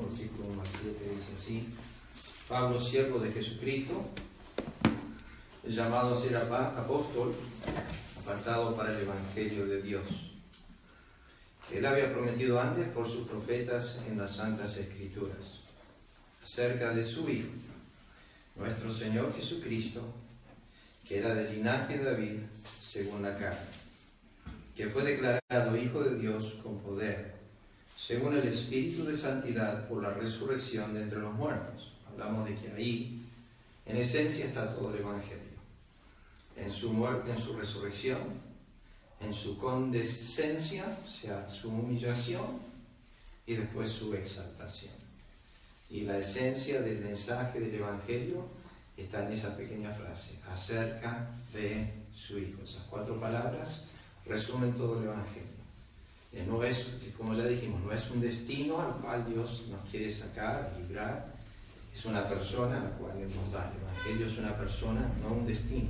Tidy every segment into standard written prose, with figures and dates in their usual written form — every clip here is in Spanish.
versículo 1 al 7, dice así: Pablo, siervo de Jesucristo, llamado a ser apóstol, apartado para el Evangelio de Dios, que él había prometido antes por sus profetas en las Santas Escrituras, acerca de su Hijo, nuestro Señor Jesucristo, que era del linaje de David, según la carne, que fue declarado Hijo de Dios con poder, según el Espíritu de Santidad, por la resurrección de entre los muertos. Hablamos de que ahí, en esencia, está todo el Evangelio. En su muerte, en su resurrección, en su condescencia, o sea, su humillación, y después su exaltación. Y la esencia del mensaje del Evangelio está en esa pequeña frase: acerca de su Hijo. Esas 4 palabras resumen todo el Evangelio. No es, como ya dijimos, no es un destino al cual Dios nos quiere sacar, librar. Es una persona a la cual Él nos da. El Evangelio es una persona, no un destino.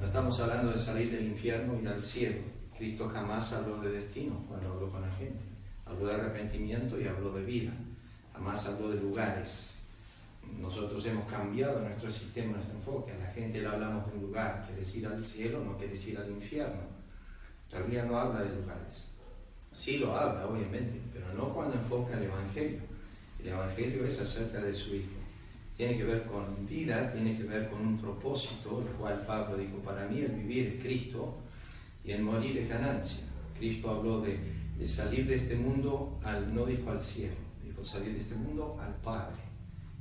No estamos hablando de salir del infierno y ir al cielo. Cristo jamás habló de destino cuando habló con la gente. Habló de arrepentimiento y habló de vida. Jamás habló de lugares. Nosotros hemos cambiado nuestro sistema, nuestro enfoque. A la gente le hablamos de un lugar. ¿Quieres ir al cielo? No quieres ir al infierno. La Biblia no habla de lugares. Sí lo habla, obviamente, pero no cuando enfoca el Evangelio. El Evangelio es acerca de su Hijo. Tiene que ver con vida, tiene que ver con un propósito, el cual Pablo dijo: para mí el vivir es Cristo y el morir es ganancia. Cristo habló de salir de este mundo, no dijo al cielo, dijo salir de este mundo al Padre.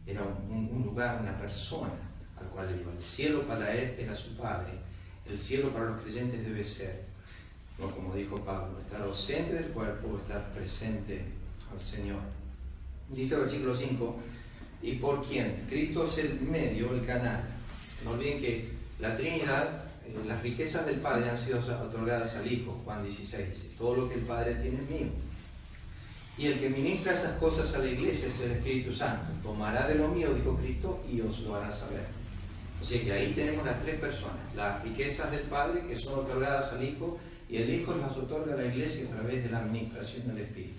Era un lugar, una persona al cual él iba. El cielo para él era su Padre. El cielo para los creyentes debe ser, no como dijo Pablo, estar ausente del cuerpo, estar presente al Señor. Dice el versículo 5: ¿y por quién? Cristo es el medio, el canal. No olviden que la Trinidad, las riquezas del Padre han sido otorgadas al Hijo. Juan 16 dice: todo lo que el Padre tiene es mío. Y el que ministra esas cosas a la iglesia es el Espíritu Santo. Tomará de lo mío, dijo Cristo, y os lo hará saber. O sea que ahí tenemos las 3 personas: las riquezas del Padre, que son otorgadas al Hijo, y el Hijo las otorga a la iglesia a través de la administración del Espíritu.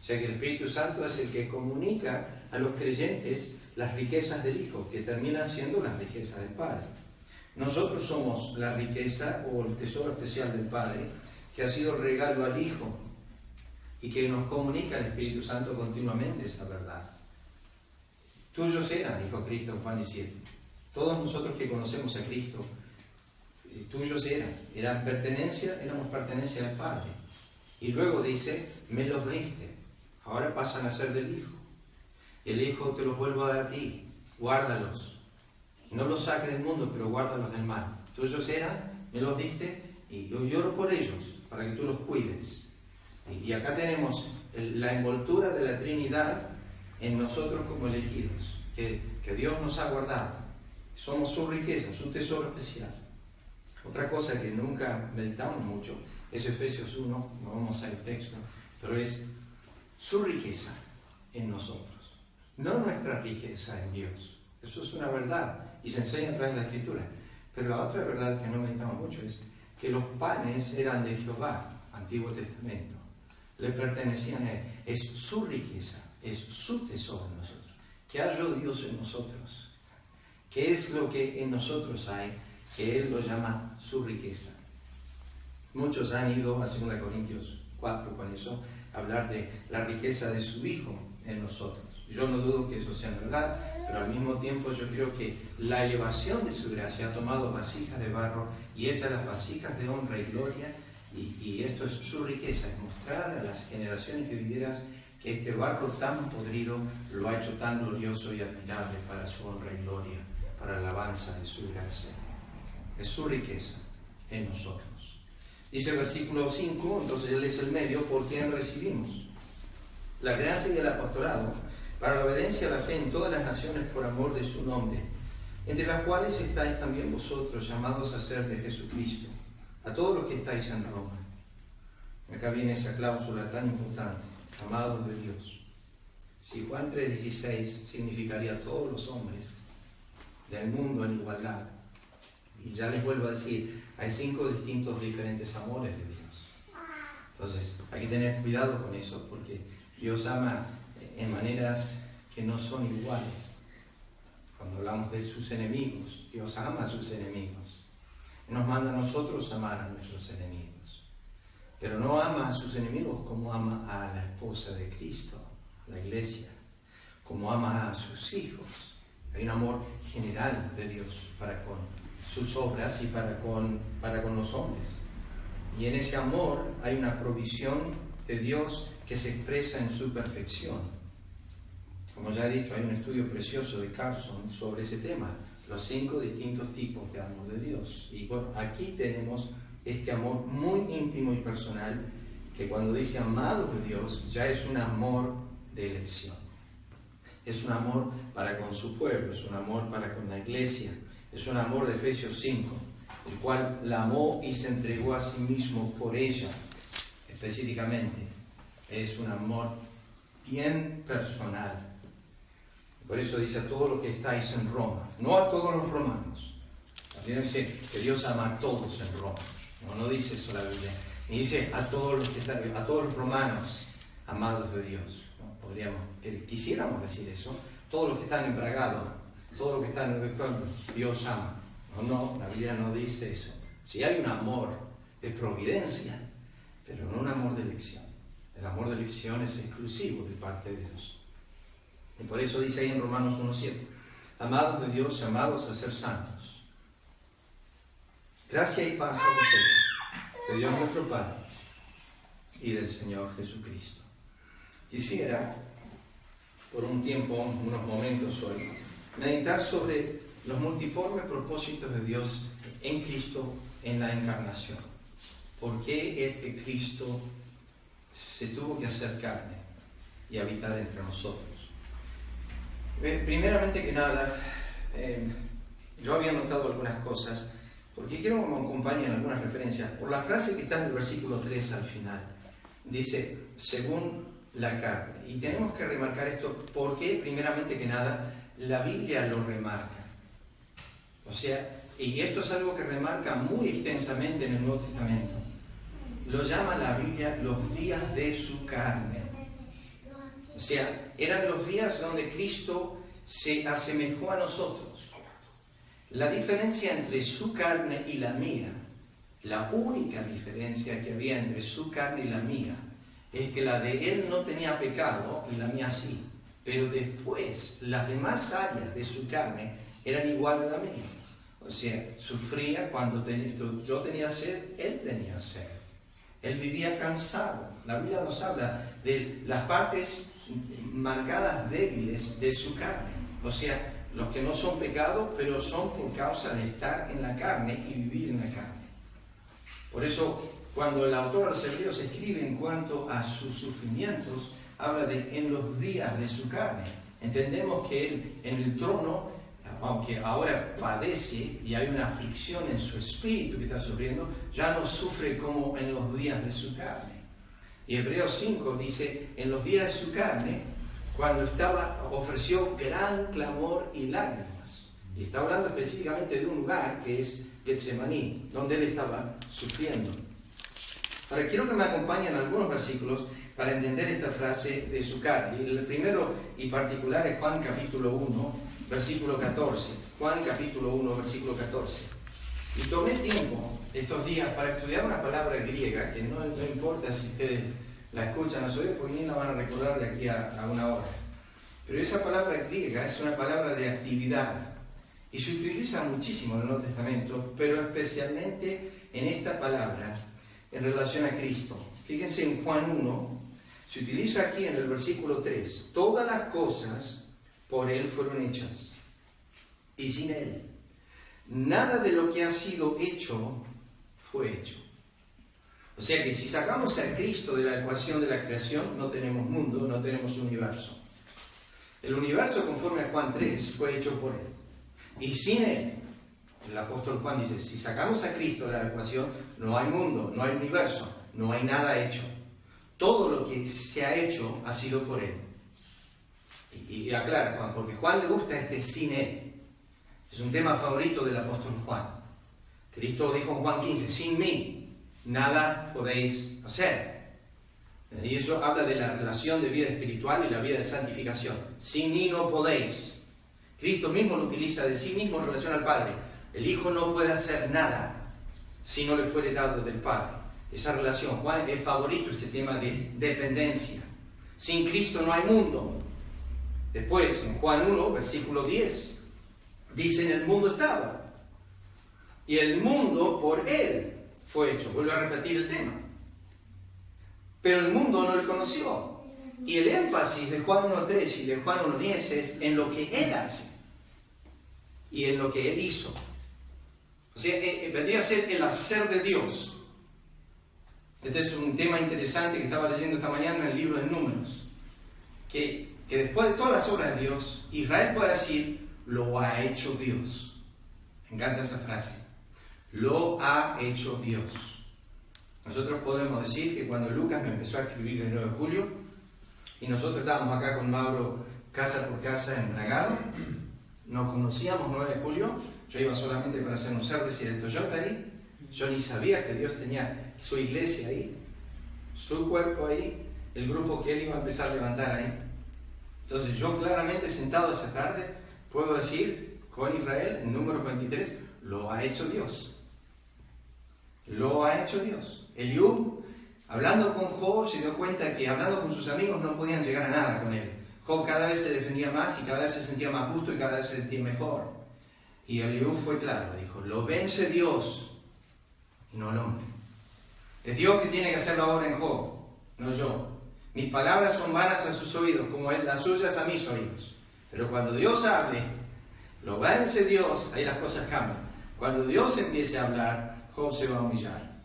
O sea que el Espíritu Santo es el que comunica a los creyentes las riquezas del Hijo, que terminan siendo las riquezas del Padre. Nosotros somos la riqueza o el tesoro especial del Padre, que ha sido regalo al Hijo y que nos comunica el Espíritu Santo continuamente esa verdad. Tuyos eran, dijo Cristo en Juan 17. Todos nosotros que conocemos a Cristo, tuyos éramos pertenencia al Padre. Y luego dice: me los diste, ahora pasan a ser del Hijo. El Hijo te los vuelvo a dar a ti, guárdalos. No los saques del mundo, pero guárdalos del mal. Tuyos eran, me los diste, y yo lloro por ellos, para que tú los cuides. Y acá tenemos la envoltura de la Trinidad en nosotros como elegidos, que Dios nos ha guardado. Somos su riqueza, su tesoro especial. Otra cosa que nunca meditamos mucho es Efesios 1, no vamos al texto, pero es su riqueza en nosotros, no nuestra riqueza en Dios. Eso es una verdad y se enseña a través de la Escritura. Pero la otra verdad que no meditamos mucho es que los panes eran de Jehová, Antiguo Testamento, le pertenecían a Él. Es su riqueza, es su tesoro en nosotros. ¿Qué halló Dios en nosotros? ¿Qué es lo que en nosotros hay que Él lo llama su riqueza? Muchos han ido a 2 Corintios 4 con eso, a hablar de la riqueza de su Hijo en nosotros. Yo no dudo que eso sea verdad, pero al mismo tiempo yo creo que la elevación de su gracia ha tomado vasijas de barro y hecha las vasijas de honra y gloria, y esto es su riqueza, es mostrar a las generaciones venideras que este barro tan podrido lo ha hecho tan glorioso y admirable para su honra y gloria, para la alabanza de su gracia. Es su riqueza en nosotros. Dice el versículo 5, entonces Él es el medio por quien recibimos la gracia y el apostolado para la obediencia a la fe en todas las naciones por amor de su nombre, entre las cuales estáis también vosotros, llamados a ser de Jesucristo, a todos los que estáis en Roma. Acá viene esa cláusula tan importante: amados de Dios. Si Juan 3:16 significaría todos los hombres del mundo en igualdad, y ya les vuelvo a decir, hay 5 distintos diferentes amores de Dios. Entonces hay que tener cuidado con eso, porque Dios ama en maneras que no son iguales. Cuando hablamos de sus enemigos, Dios ama a sus enemigos. Nos manda a nosotros amar a nuestros enemigos. Pero no ama a sus enemigos como ama a la esposa de Cristo, la iglesia, como ama a sus hijos. Hay un amor general de Dios para con sus obras y para con los hombres. Y en ese amor hay una provisión de Dios que se expresa en su perfección. Como ya he dicho, hay un estudio precioso de Carlson sobre ese tema, los 5 distintos tipos de amor de Dios. Y bueno, aquí tenemos este amor muy íntimo y personal, que cuando dice amados de Dios, ya es un amor de elección. Es un amor para con su pueblo, es un amor para con la iglesia, es un amor de Efesios 5, el cual la amó y se entregó a sí mismo por ella, específicamente. Es un amor bien personal. Por eso dice a todos los que estáis en Roma, no a todos los romanos. También dice que Dios ama a todos en Roma. No dice eso la Biblia. Y dice a todos los romanos, amados de Dios. Quisiéramos decir eso. Todos los que están embragados, todos los que están en el pueblo, Dios ama. No, la Biblia no dice eso. Sí hay un amor de providencia, pero no un amor de elección. El amor de elección es exclusivo de parte de Dios. Y por eso dice ahí en Romanos 1:7, amados de Dios, llamados a ser santos. Gracia y paz a vosotros, de Dios nuestro Padre y del Señor Jesucristo. Quisiera, por un tiempo, unos momentos hoy, meditar sobre los multiformes propósitos de Dios en Cristo en la encarnación. ¿Por qué es que Cristo se tuvo que hacer carne y habitar entre nosotros? Primeramente que nada, yo había notado algunas cosas, porque quiero que me acompañen algunas referencias. Por la frase que está en el versículo 3 al final, dice, según la carne. Y tenemos que remarcar esto porque, primeramente que nada, la Biblia lo remarca. O sea, y esto es algo que remarca muy extensamente en el Nuevo Testamento. Lo llama la Biblia los días de su carne. O sea, eran los días donde Cristo se asemejó a nosotros. La diferencia entre su carne y la mía, la única diferencia que había entre su carne y la mía, es que la de él no tenía pecado y la mía sí. Pero después, las demás áreas de su carne eran igual a la mía. O sea, sufría cuando yo tenía sed, él tenía sed. Él vivía cansado. La Biblia nos habla de las partes marcadas débiles de su carne. O sea, los que no son pecados, pero son por causa de estar en la carne y vivir en la carne. Por eso, cuando el autor a los Hebreos escribe en cuanto a sus sufrimientos, habla de en los días de su carne. Entendemos que él en el trono, aunque ahora padece y hay una aflicción en su espíritu que está sufriendo, ya no sufre como en los días de su carne. Y Hebreos 5 dice, en los días de su carne, cuando ofreció gran clamor y lágrimas. Y está hablando específicamente de un lugar que es Getsemaní, donde él estaba sufriendo. Ahora quiero que me acompañen algunos versículos para entender esta frase de su carne. Y el primero y particular es Juan capítulo 1, versículo 14. Juan capítulo 1, versículo 14. Y tomé tiempo estos días para estudiar una palabra griega, que no importa si ustedes la escuchan a su oído, porque ni la van a recordar de aquí a una hora. Pero esa palabra griega es una palabra de actividad. Y se utiliza muchísimo en el Nuevo Testamento, pero especialmente en esta palabra en relación a Cristo. Fíjense en Juan 1, se utiliza aquí en el versículo 3. Todas las cosas por Él fueron hechas, y sin Él nada de lo que ha sido hecho fue hecho. O sea que si sacamos a Cristo de la ecuación de la creación, no tenemos mundo, no tenemos universo. El universo, conforme a Juan 3, fue hecho por Él. Y sin Él, el apóstol Juan dice, si sacamos a Cristo de la ecuación, no hay mundo, no hay universo, no hay nada hecho. Todo lo que se ha hecho ha sido por Él. Y aclara Juan, porque Juan le gusta sin Él. Es un tema favorito del apóstol Juan. Cristo dijo en Juan 15, sin mí nada podéis hacer. Y eso habla de la relación de vida espiritual y la vida de santificación. Sin mí no podéis. Cristo mismo lo utiliza de sí mismo en relación al Padre. El Hijo no puede hacer nada si no le fuere dado del Padre. Esa relación. Juan es favorito este tema de dependencia. Sin Cristo no hay mundo. Después, en Juan 1, versículo 10, dice: en el mundo estaba, y el mundo por Él fue hecho. Vuelvo a repetir el tema. Pero el mundo no le conoció. Y el énfasis de Juan 1.3 y de Juan 1.10 es en lo que Él hace y en lo que Él hizo. O sea, vendría a ser el hacer de Dios. Este es un tema interesante que estaba leyendo esta mañana en el libro de Números. Que después de todas las obras de Dios, Israel puede decir: lo ha hecho Dios. Me encanta esa frase. Lo ha hecho Dios. Nosotros podemos decir que cuando Lucas me empezó a escribir el 9 de julio, y nosotros estábamos acá con Mauro casa por casa en Bragado, nos conocíamos 9 de julio, yo iba solamente para hacer un service de Toyota ahí, yo ni sabía que Dios tenía su iglesia ahí, su cuerpo ahí, el grupo que Él iba a empezar a levantar ahí. Entonces yo claramente sentado esa tarde puedo decir con Israel en Números 23, lo ha hecho Dios. Lo ha hecho Dios. Eliú, hablando con Job, se dio cuenta que hablando con sus amigos no podían llegar a nada con él. Job cada vez se defendía más y cada vez se sentía más justo y cada vez se sentía mejor. Y Eliú fue claro, dijo: lo vence Dios y no el hombre. Es Dios que tiene que hacer la obra en Job, no yo. Mis palabras son vanas a sus oídos, como las suyas a mis oídos. Pero cuando Dios hable, lo vence Dios, ahí las cosas cambian. Cuando Dios empiece a hablar, Job se va a humillar.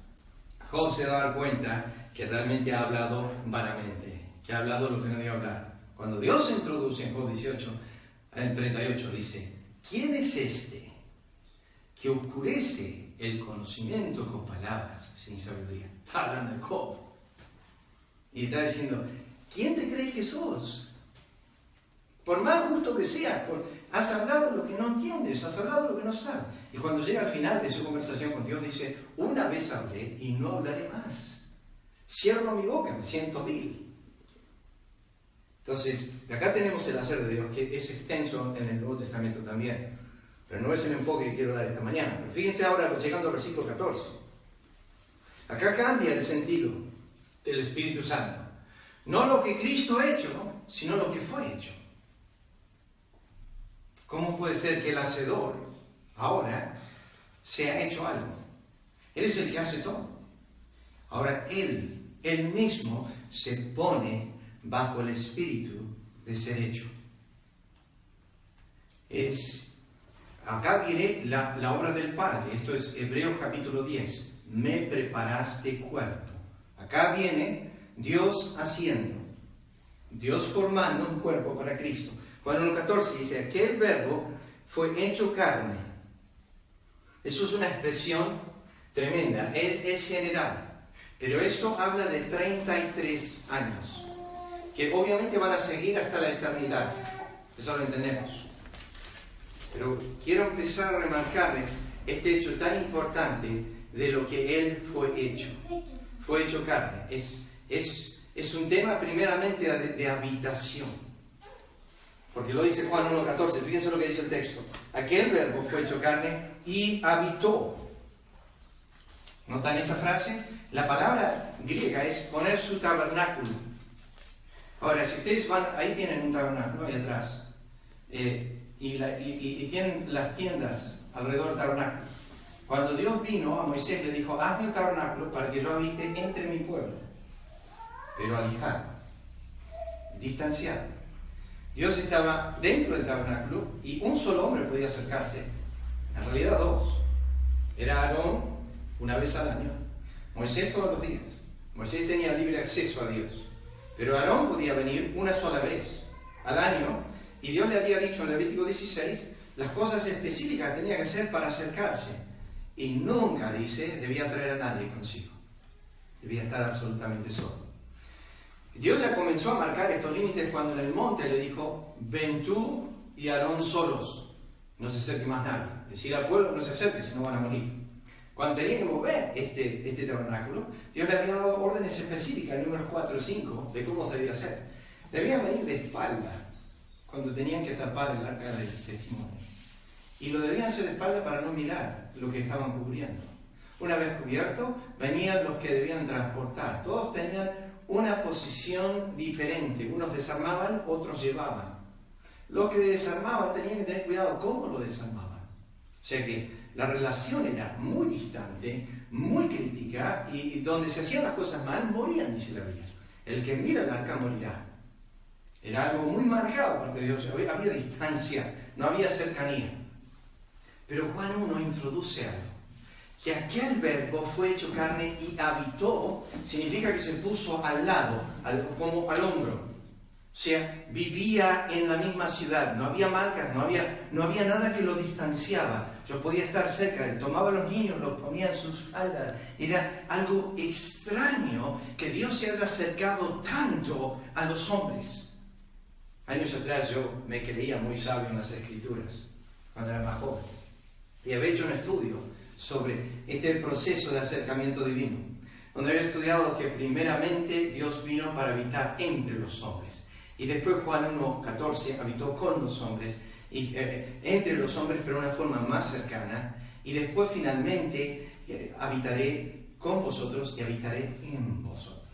Job se va a dar cuenta que realmente ha hablado vanamente, que ha hablado lo que no debe hablar. Cuando Dios se introduce en Job 18, en 38, dice: ¿quién es este que oscurece el conocimiento con palabras sin sabiduría? Está hablando de Job. Y está diciendo: ¿quién te crees que sos? Por más justo que seas, has hablado lo que no entiendes, has hablado lo que no sabes. Y cuando llega al final de su conversación con Dios, dice: una vez hablé y no hablaré más. Cierro mi boca, me siento vil. Entonces, de acá tenemos el hacer de Dios, que es extenso en el Nuevo Testamento también. Pero no es el enfoque que quiero dar esta mañana. Pero fíjense ahora, llegando al versículo 14. Acá cambia el sentido del Espíritu Santo. No lo que Cristo ha hecho, sino lo que fue hecho. ¿Cómo puede ser que el hacedor ahora se ha hecho algo? Él es el que hace todo. Ahora Él mismo se pone bajo el espíritu de ser hecho. Acá viene la obra del Padre. Esto es Hebreos capítulo 10. Me preparaste cuerpo. Acá viene Dios haciendo, Dios formando un cuerpo para Cristo. Juan 1.14 dice: aquel verbo fue hecho carne. Eso es una expresión tremenda, es general, pero eso habla de 33 años, que obviamente van a seguir hasta la eternidad. Eso lo entendemos. Pero quiero empezar a remarcarles este hecho tan importante de lo que Él fue hecho. Fue hecho carne. Es un tema primeramente de habitación. Porque lo dice Juan 1.14, fíjense lo que dice el texto. Aquel verbo fue hecho carne y habitó. ¿Notan esa frase? La palabra griega es poner su tabernáculo. Ahora, si ustedes van, ahí tienen un tabernáculo, ahí atrás. Y tienen las tiendas alrededor del tabernáculo. Cuando Dios vino a Moisés, le dijo: hazme un tabernáculo para que yo habite entre mi pueblo. Pero alejado, distanciado. Dios estaba dentro del tabernáculo y un solo hombre podía acercarse. En realidad dos. Era Aarón una vez al año. Moisés todos los días. Moisés tenía libre acceso a Dios. Pero Aarón podía venir una sola vez al año. Y Dios le había dicho en Levítico 16 las cosas específicas que tenía que hacer para acercarse. Y nunca, dice, debía traer a nadie consigo. Debía estar absolutamente solo. Dios ya comenzó a marcar estos límites cuando en el monte le dijo: ven tú y Aarón solos, no se acerque más nadie. Decir al pueblo: no se acerque, si no van a morir. Cuando tenía que mover este tabernáculo, Dios le había dado órdenes específicas, en números 4 y 5, de cómo se debía hacer. Debían venir de espalda, cuando tenían que tapar el arca del testimonio. Y lo debían hacer de espalda para no mirar lo que estaban cubriendo. Una vez cubierto, venían los que debían transportar. Todos tenían una posición diferente. Unos desarmaban, otros llevaban. Los que desarmaban tenían que tener cuidado cómo lo desarmaban. O sea que la relación era muy distante, muy crítica, y donde se hacían las cosas mal, morían, dice la Biblia. El que mira el arca morirá. Era algo muy marcado parte de Dios. Había distancia, no había cercanía. Pero Juan 1 introduce algo. Que aquel verbo fue hecho carne y habitó, significa que se puso al lado, como al hombro. O sea, vivía en la misma ciudad, no había marcas, no había nada que lo distanciaba. Yo podía estar cerca, él tomaba a los niños, los ponía en sus faldas. Era algo extraño que Dios se haya acercado tanto a los hombres. Años atrás yo me creía muy sabio en las Escrituras, cuando era más joven. Y había hecho un estudio sobre este proceso de acercamiento divino, donde había estudiado que primeramente Dios vino para habitar entre los hombres. Y después Juan 1:14 habitó con los hombres, y, entre los hombres, pero de una forma más cercana. Y después finalmente habitaré con vosotros y habitaré en vosotros.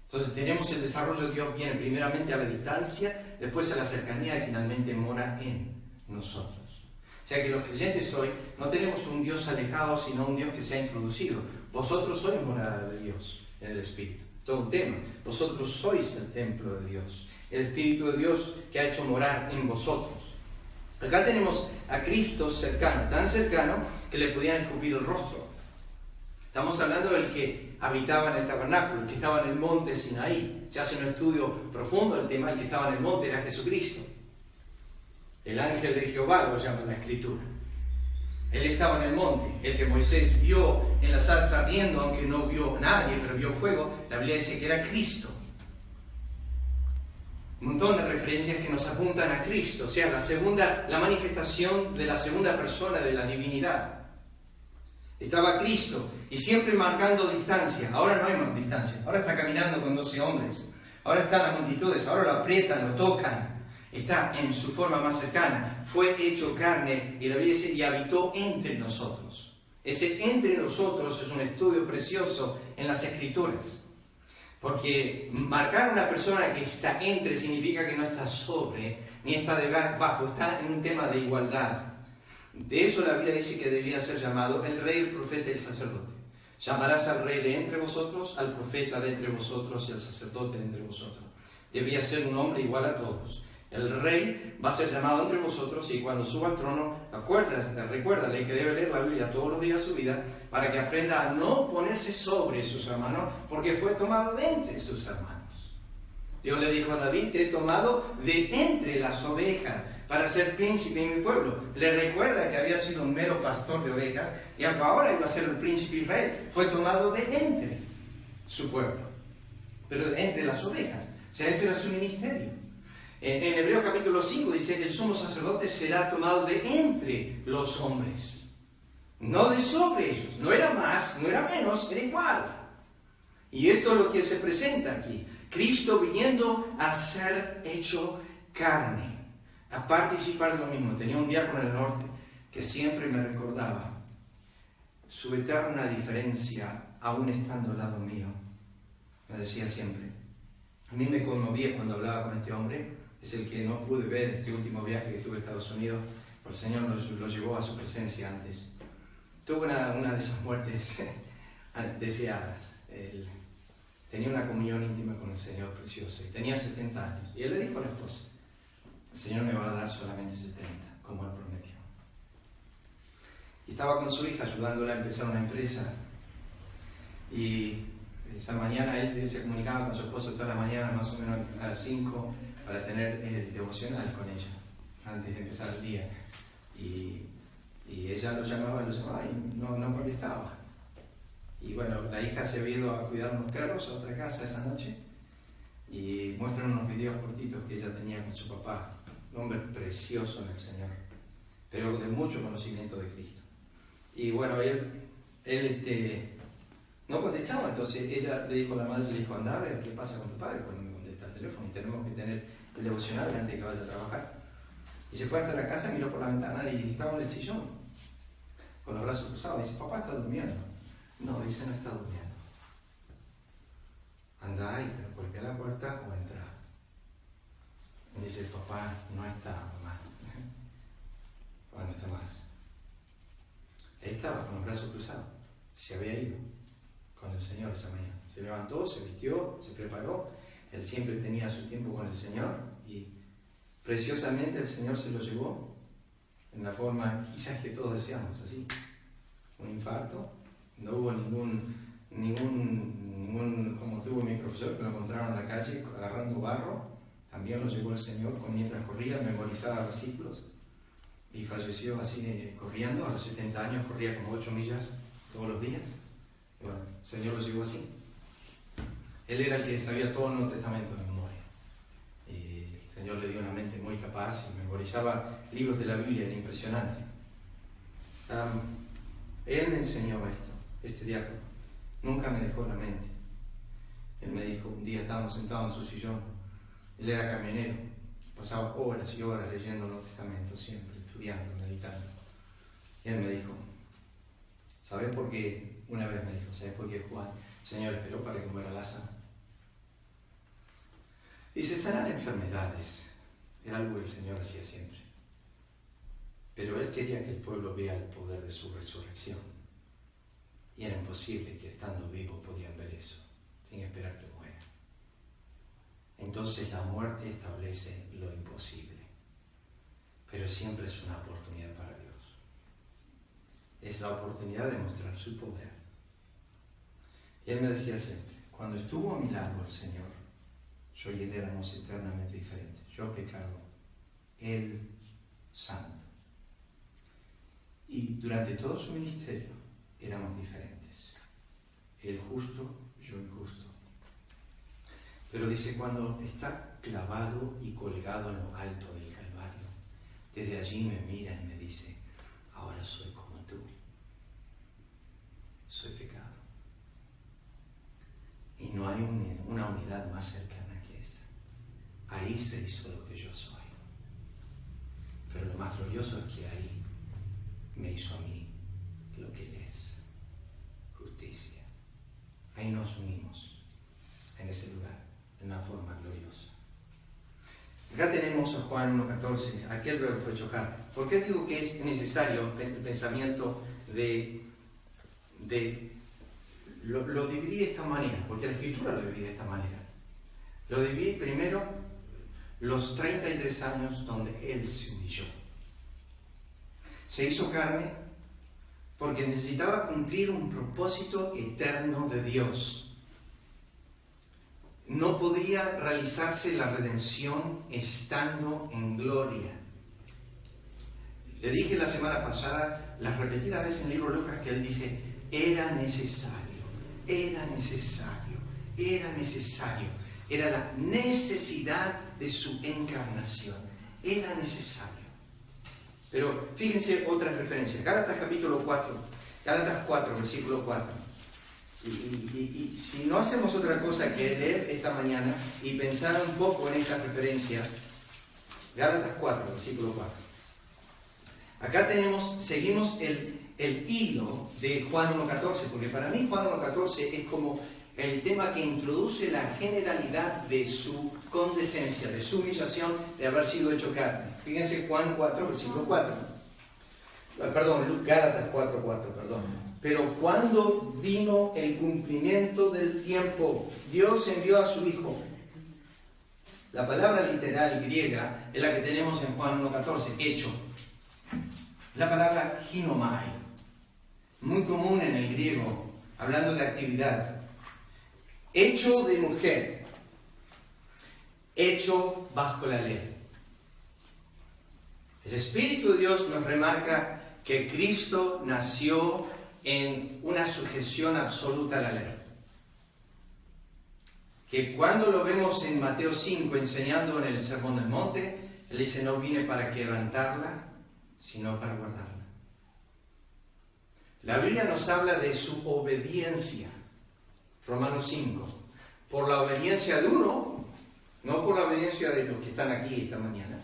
Entonces tenemos el desarrollo de Dios, viene primeramente a la distancia, después a la cercanía y finalmente mora en nosotros. O sea que los creyentes hoy no tenemos un Dios alejado, sino un Dios que se ha introducido. Vosotros sois morada de Dios en el Espíritu. Todo un tema. Vosotros sois el templo de Dios. El Espíritu de Dios que ha hecho morar en vosotros. Acá tenemos a Cristo cercano, tan cercano que le podían escupir el rostro. Estamos hablando del que habitaba en el tabernáculo, el que estaba en el monte Sinaí. Se hace un estudio profundo del tema, el que estaba en el monte era Jesucristo. El ángel de Jehová lo llama la Escritura. Él estaba en el monte. El que Moisés vio en la zarza ardiendo, aunque no vio a nadie, pero vio fuego, la Biblia dice que era Cristo. Un montón de referencias que nos apuntan a Cristo, o sea, la manifestación de la segunda persona de la divinidad. Estaba Cristo, y siempre marcando distancia. Ahora no hay más distancia. Ahora está caminando con 12 hombres. Ahora están las multitudes, ahora lo aprietan, lo tocan. Está en su forma más cercana. Fue hecho carne, y la Biblia dice, y habitó entre nosotros. Ese entre nosotros es un estudio precioso en las Escrituras. Porque marcar a una persona que está entre significa que no está sobre, ni está debajo, está en un tema de igualdad. De eso la Biblia dice que debía ser llamado el rey, el profeta y el sacerdote. Llamarás al rey de entre vosotros, al profeta de entre vosotros y al sacerdote de entre vosotros. Debía ser un hombre igual a todos. El rey va a ser llamado entre vosotros y cuando suba al trono, recuérdale que debe leer la Biblia todos los días de su vida para que aprenda a no ponerse sobre sus hermanos, porque fue tomado de entre sus hermanos. Dios le dijo a David, te he tomado de entre las ovejas para ser príncipe en mi pueblo. Le recuerda que había sido un mero pastor de ovejas y ahora iba a ser el príncipe y rey. Fue tomado de entre su pueblo, pero de entre las ovejas. O sea, ese era su ministerio. En Hebreos capítulo 5 dice que el sumo sacerdote será tomado de entre los hombres, no de sobre ellos. No era más, no era menos, era igual. Y esto es lo que se presenta aquí. Cristo viniendo a ser hecho carne, a participar de lo mismo. Tenía un diácono en el norte que siempre me recordaba su eterna diferencia aún estando al lado mío. Me decía siempre. A mí me conmovía cuando hablaba con este hombre. Es el que no pude ver este último viaje que tuve a Estados Unidos, porque el Señor lo llevó a su presencia antes. Tuve una de esas muertes deseadas. Él tenía una comunión íntima con el Señor preciosa y tenía 70 años. Y él le dijo a la esposa, el Señor me va a dar solamente 70, como Él prometió. Y estaba con su hija ayudándola a empezar una empresa. Y esa mañana él se comunicaba con su esposa toda la mañana, más o menos a las 5, para tener el devocional con ella, antes de empezar el día. Y ella lo llamaba y no contestaba. Y bueno, la hija se había ido a cuidar unos perros a otra casa esa noche, y muestran unos videos cortitos que ella tenía con su papá, un hombre precioso en el Señor, pero de mucho conocimiento de Cristo. Y bueno, él él no contestaba, entonces ella le dijo a la madre, le dijo, anda a ver qué pasa con tu padre cuando me contesta el teléfono y tenemos que tener el devocional antes de que vaya a trabajar. Y se fue hasta la casa, miró por la ventana y estaba en el sillón, con los brazos cruzados. Dice, papá está durmiendo. No, dice, no está durmiendo. Anda y golpea la puerta o entra. Y dice, papá no está más. Papá no está más. Él estaba con los brazos cruzados. Se había ido con el Señor esa mañana. Se levantó, se vistió, se preparó. Él siempre tenía su tiempo con el Señor y preciosamente el Señor se lo llevó en la forma quizás que todos deseamos, así. Un infarto. No hubo ningún como tuvo mi profesor, que lo encontraron en la calle agarrando barro. También lo llevó el Señor mientras corría, memorizaba versículos. Y falleció así corriendo, a los 70 años, corría como 8 millas todos los días. Y bueno, el Señor lo llevó así. Él era el que sabía todo el Nuevo Testamento de memoria. Y el Señor le dio una mente muy capaz y memorizaba libros de la Biblia, era impresionante. Él me enseñó esto, este diácono. Nunca me dejó la mente. Él me dijo, un día estábamos sentados en su sillón. Él era camionero. Pasaba horas y horas leyendo el Nuevo Testamento, siempre estudiando, meditando. Y él me dijo, ¿sabes por qué? Una vez me dijo, ¿sabes por qué Juan, el Señor esperó para que muera Lázaro? Dice, sanar enfermedades era algo que el Señor hacía siempre. Pero Él quería que el pueblo vea el poder de su resurrección. Y era imposible que estando vivos podían ver eso, sin esperar que muera. Entonces la muerte establece lo imposible, pero siempre es una oportunidad para Dios. Es la oportunidad de mostrar su poder. Y Él me decía siempre, cuando estuvo a mi lado el Señor, yo y Él éramos eternamente diferentes. Yo pecado, Él santo. Y durante todo su ministerio éramos diferentes. Él justo, yo injusto. Pero dice, cuando está clavado y colgado en lo alto del Calvario, desde allí me mira y me dice, ahora soy como tú. Soy pecado. Y no hay una unidad más cercana que esa. Ahí se hizo lo que yo soy. Pero lo más glorioso es que ahí me hizo a mí lo que Él es. Justicia. Ahí nos unimos en ese lugar, de una forma gloriosa. Acá tenemos a Juan 1.14, aquel verbo fue chocar. ¿Por qué digo que es necesario el pensamiento lo dividí de esta manera? Porque la Escritura lo divide de esta manera. Lo dividí primero los 33 años donde Él se humilló. Se hizo carne porque necesitaba cumplir un propósito eterno de Dios. No podía realizarse la redención estando en gloria. Le dije la semana pasada, las repetidas veces en el libro de Lucas, que Él dice, era necesario. Era la necesidad de su encarnación. Era necesario. Pero fíjense otras referencias. Gálatas capítulo 4. Gálatas 4, versículo 4. Y si no hacemos otra cosa que leer esta mañana y pensar un poco en estas referencias, Gálatas 4, versículo 4. Acá seguimos el hilo de Juan 1.14, porque para mí Juan 1.14 es como el tema que introduce la generalidad de su condescencia, de su humillación, de haber sido hecho carne. Fíjense Juan 4, versículo 4. Gálatas 4.4, perdón. Pero cuando vino el cumplimiento del tiempo, Dios envió a su Hijo. La palabra literal griega es la que tenemos en Juan 1.14, hecho. La palabra ginomai, muy común en el griego, hablando de actividad. Hecho de mujer, hecho bajo la ley. El Espíritu de Dios nos remarca que Cristo nació en una sujeción absoluta a la ley. Que cuando lo vemos en Mateo 5 enseñando en el Sermón del Monte, Él dice, no vine para quebrantarla, sino para guardarla. La Biblia nos habla de su obediencia. Romanos 5. Por la obediencia de uno, no por la obediencia de los que están aquí esta mañana,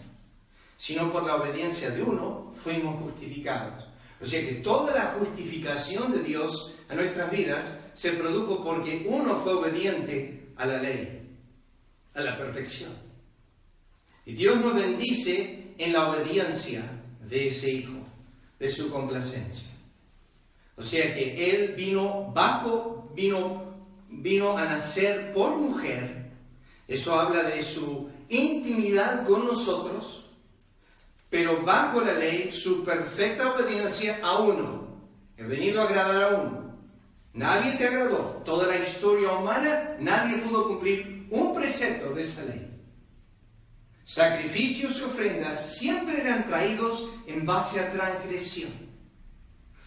sino por la obediencia de uno, fuimos justificados. O sea que toda la justificación de Dios a nuestras vidas se produjo porque uno fue obediente a la ley, a la perfección. Y Dios nos bendice en la obediencia de ese Hijo, de su complacencia. O sea que Él vino a nacer por mujer. Eso habla de su intimidad con nosotros, pero bajo la ley, su perfecta obediencia a uno. He venido a agradar a uno. Nadie te agradó. Toda la historia humana, nadie pudo cumplir un precepto de esa ley. Sacrificios y ofrendas siempre eran traídos en base a transgresión.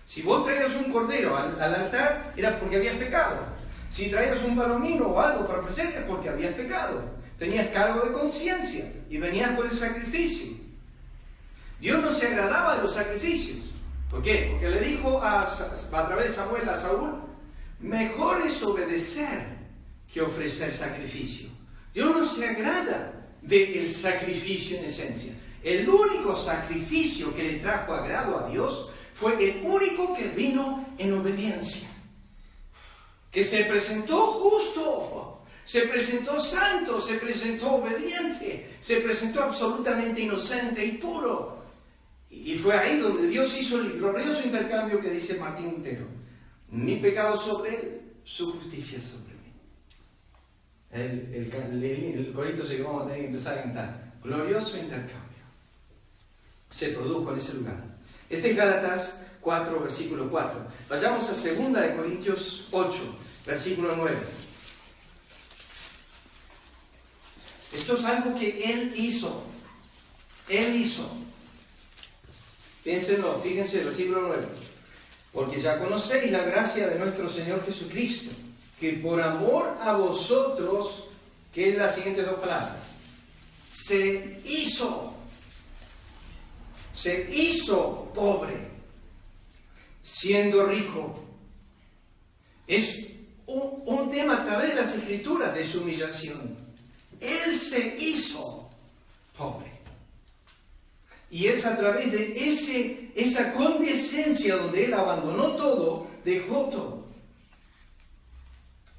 Si vos traías un cordero al altar, era porque habías pecado. Si traías un palomino o algo para ofrecerte, es porque habías pecado. Tenías cargo de conciencia y venías por el sacrificio. Dios no se agradaba de los sacrificios. ¿Por qué? Porque le dijo a través de Samuel a Saúl, mejor es obedecer que ofrecer sacrificio. Dios no se agrada del sacrificio en esencia. El único sacrificio que le trajo agrado a Dios fue el único que vino en obediencia. Que se presentó justo, se presentó santo, se presentó obediente, se presentó absolutamente inocente y puro. Y fue ahí donde Dios hizo el glorioso intercambio que dice Martín Lutero. Mi pecado sobre él, su justicia sobre mí. El corito que vamos a tener que empezar a cantar. Glorioso intercambio. Se produjo en ese lugar. Este es Gálatas 4, versículo 4. Vayamos a 2 Corintios 8, versículo 9. Esto es algo que Él hizo. Él hizo. Piénsenlo, fíjense el versículo 9. Porque ya conocéis la gracia de nuestro Señor Jesucristo, que por amor a vosotros, que es las siguientes dos palabras, se hizo pobre, siendo rico. Es un tema a través de las Escrituras de su humillación. Él se hizo pobre. Y es a través de esa condescencia donde Él abandonó todo, dejó todo.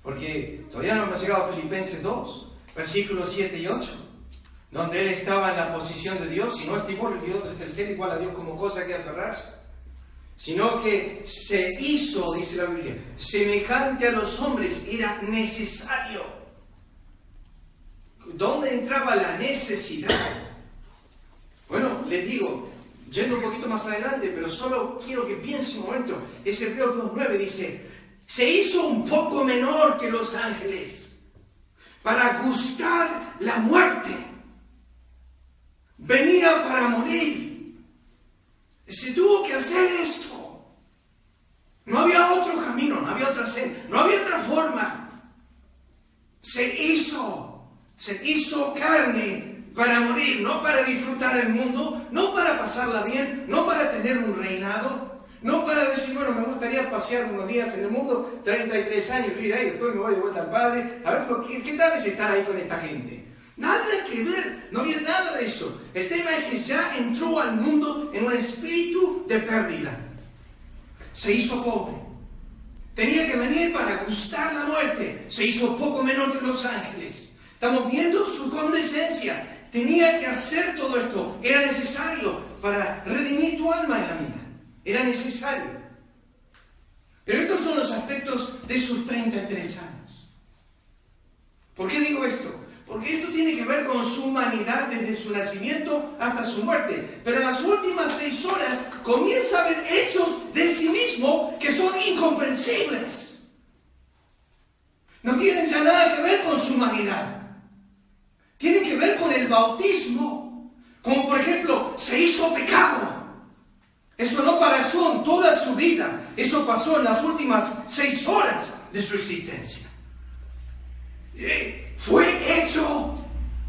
Porque todavía no hemos llegado a Filipenses 2, versículos 7 y 8, donde Él estaba en la posición de Dios y no estimó el ser igual a Dios como cosa que aferrarse, sino que se hizo, dice la Biblia, semejante a los hombres. Era necesario. ¿Dónde entraba la necesidad? Bueno, les digo, yendo un poquito más adelante, pero solo quiero que piensen un momento. Ese Hebreos 2:9 dice, se hizo un poco menor que los ángeles para gustar la muerte. Venía para morir. Se tuvo que hacer esto. No había otro camino, no había otra sed, no había otra forma. Se hizo carne para morir, no para disfrutar el mundo, no para pasarla bien, no para tener un reinado, no para decir, bueno, me gustaría pasear unos días en el mundo, 33 años, vivir ahí, después me voy de vuelta al Padre, a ver qué tal es estar ahí con esta gente. Nada que ver, no había nada de eso. El tema es que ya entró al mundo en un espíritu de pérdida. Se hizo pobre. Tenía que venir para gustar la muerte. Se hizo poco menor que los ángeles. Estamos viendo su condescencia. Tenía que hacer todo esto. Era necesario para redimir tu alma y la mía. Era necesario. Pero estos son los aspectos de sus 33 años. ¿Por qué digo esto? Porque esto tiene que ver con su humanidad desde su nacimiento hasta su muerte. Pero en las últimas 6 horas comienza a ver hechos de sí mismo que son incomprensibles. No tienen ya nada que ver con su humanidad. Tienen que ver con el bautismo. Como por ejemplo, se hizo pecado. Eso no pasó en toda su vida. Eso pasó en las últimas 6 horas de su existencia. Fue hecho